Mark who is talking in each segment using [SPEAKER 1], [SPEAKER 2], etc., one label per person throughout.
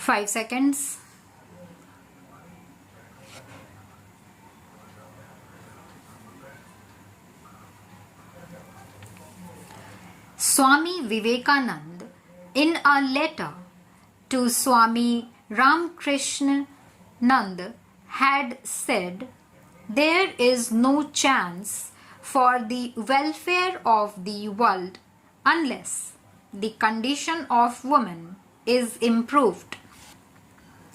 [SPEAKER 1] 5 seconds. Swami Vivekananda, in a letter to Swami Ramkrishnanand, had said, "There is no chance for the welfare of the world unless the condition of woman is improved.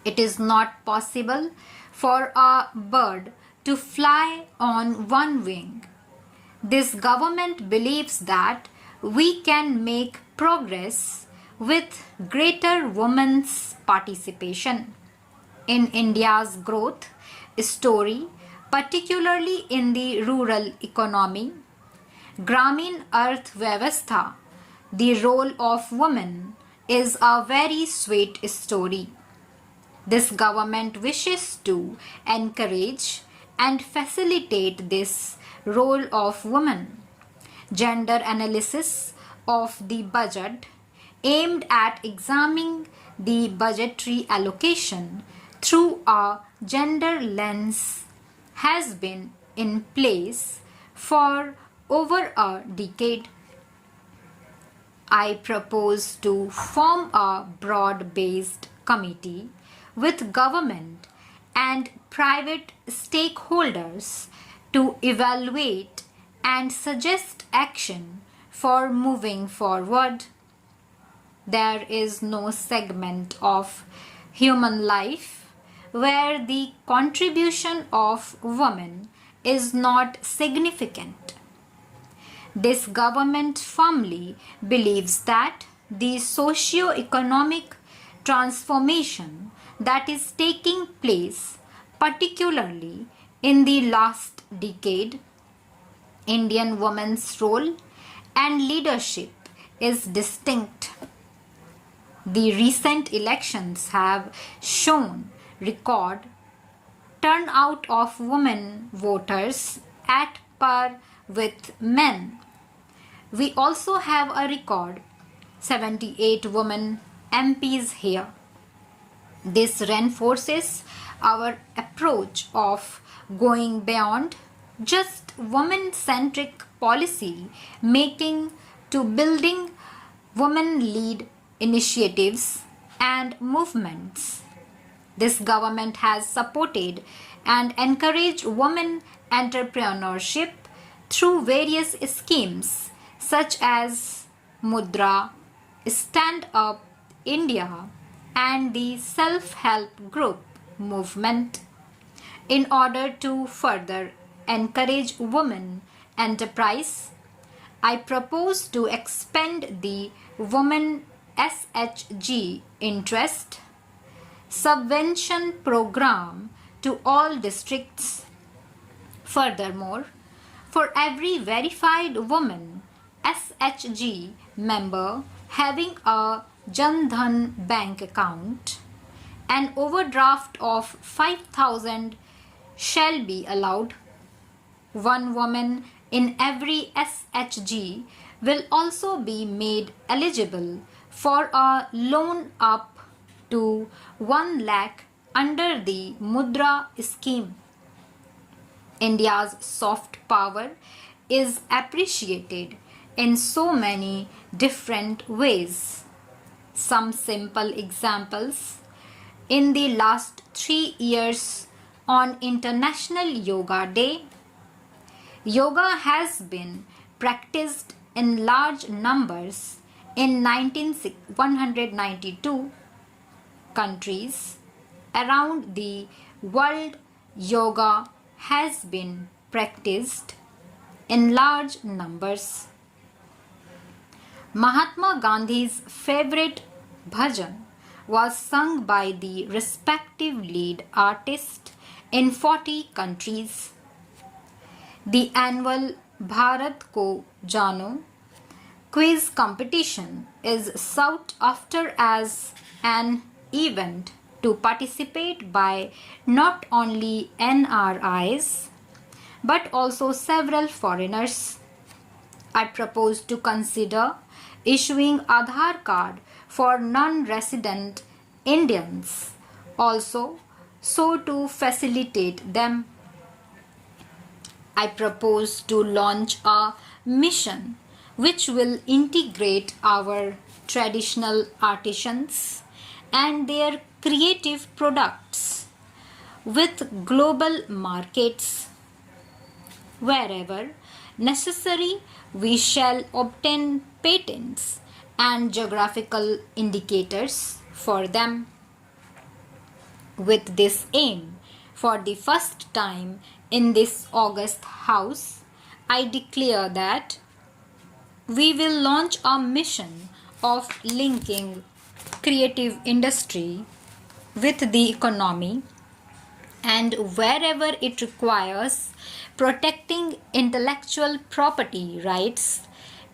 [SPEAKER 1] It is not possible for a bird to fly on one wing. This government believes that we can make progress with greater women's participation in India's growth story, particularly in the rural economy, Gramin Arthvyavastha. The role of women is a very sweet story. This government wishes to encourage and facilitate this role of women. Gender analysis of the budget aimed at examining the budgetary allocation through a gender lens has been in place for over a decade. I propose to form a broad-based committee with government and private stakeholders to evaluate and suggest action for moving forward. There is no segment of human life where the contribution of women is not significant. This government firmly believes that the socio-economic transformation that is taking place, particularly in the last decade, Indian women's role and leadership is distinct. The recent elections have shown record turnout of women voters at par with men. We also have a record 78 women MPs here. This reinforces our approach of going beyond just women-centric policy making to building women-led initiatives and movements. This government has supported and encouraged women entrepreneurship through various schemes such as Mudra, Stand Up India, and the self-help group movement. In order to further encourage women enterprise, I propose to expand the Women SHG interest subvention program to all districts. Furthermore, for every verified woman SHG member having a Jan Dhan bank account, an overdraft of 5,000 shall be allowed. One woman in every SHG will also be made eligible for a loan up to 1 lakh under the Mudra scheme. India's soft power is appreciated in so many different ways. Some simple examples. In the last 3 years on International Yoga Day, yoga has been practiced in large numbers in 192 countries around the world. Yoga has been practiced in large numbers. Mahatma Gandhi's favorite bhajan was sung by the respective lead artists in 40 countries. The annual Bharat Ko Jano quiz competition is sought after as an event to participate by not only NRIs but also several foreigners. I propose to consider issuing Aadhaar card for non-resident Indians also, so to facilitate them, I propose to launch a mission which will integrate our traditional artisans and their creative products with global markets. Wherever necessary, we shall obtain patents and geographical indicators for them. With this aim, for the first time in this august house, I declare that we will launch a mission of linking creative industry with the economy, and wherever it requires protecting intellectual property rights,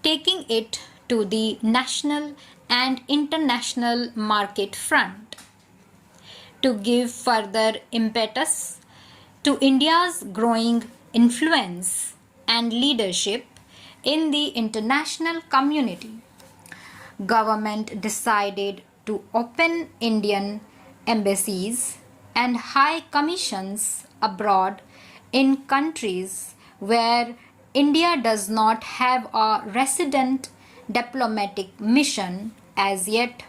[SPEAKER 1] taking it to the national and international market front. To give further impetus to India's growing influence and leadership in the international community, government decided to open Indian embassies and high commissions abroad in countries where India does not have a resident diplomatic mission as yet.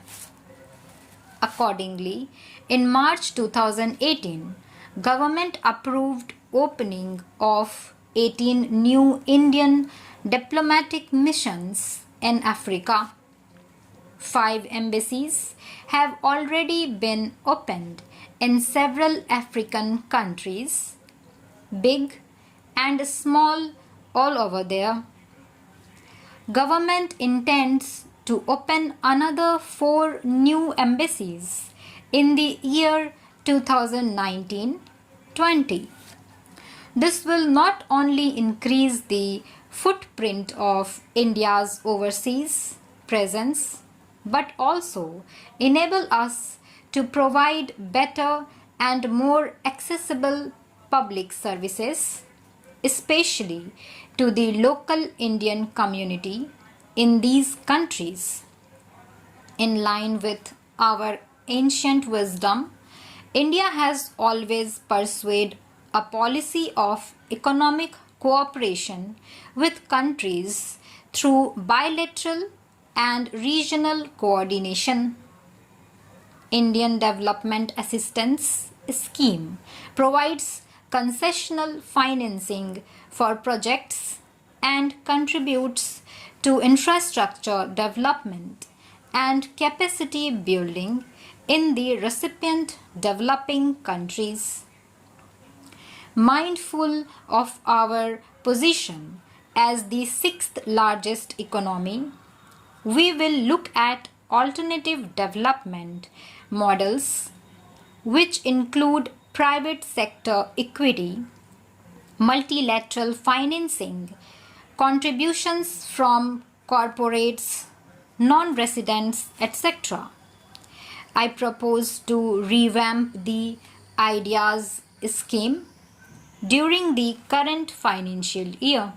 [SPEAKER 1] Accordingly, in March 2018, government approved opening of 18 new Indian diplomatic missions in Africa. 5 embassies have already been opened in several African countries, big and small all over there. Government intends to open another 4 new embassies in the year 2019-20. This will not only increase the footprint of India's overseas presence, but also enable us to provide better and more accessible public services, especially to the local Indian community in these countries. In line with our ancient wisdom, India has always pursued a policy of economic cooperation with countries through bilateral and regional coordination. Indian Development Assistance Scheme provides concessional financing for projects and contributes to infrastructure development and capacity building in the recipient developing countries. Mindful of our position as the 6th largest economy, we will look at alternative development models which include private sector equity, multilateral financing, contributions from corporates, non-residents, etc. I propose to revamp the IDEAS scheme during the current financial year.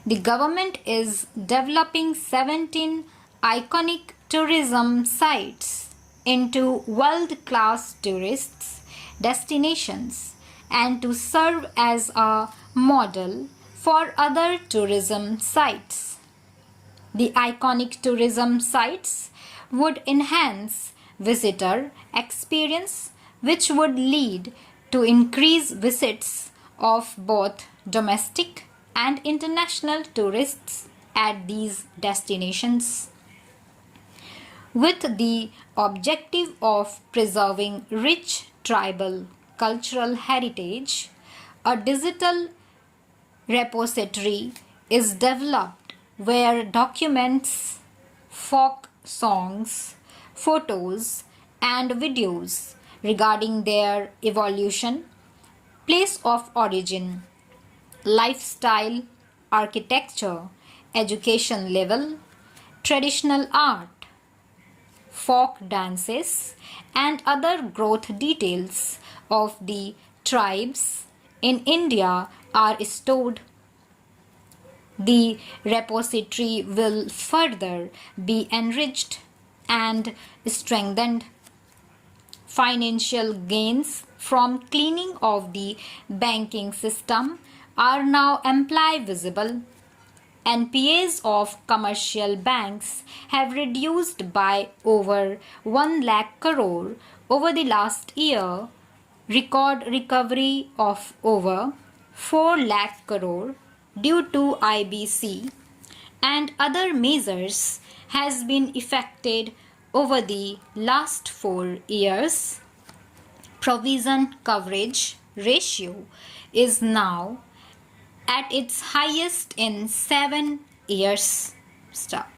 [SPEAKER 1] The government is developing 17 iconic tourism sites into world-class tourist destinations and to serve as a model for other tourism sites. The iconic tourism sites would enhance visitor experience, which would lead to increased visits of both domestic and international tourists at these destinations. With the objective of preserving rich tribal cultural heritage, a digital repository is developed where documents, folk songs, photos, and videos regarding their evolution, place of origin, lifestyle, architecture, education level, traditional art, folk dances, and other growth details of the tribes in India are stored. The repository will further be enriched and strengthened financial gains from cleaning of the banking system are now amply visible. NPAs of commercial banks have reduced by over 1 lakh crore over the last year, record recovery of over 4 lakh crore due to IBC and other measures has been effected over the last 4 years. Provision coverage ratio is now at its highest in 7 years. Stop.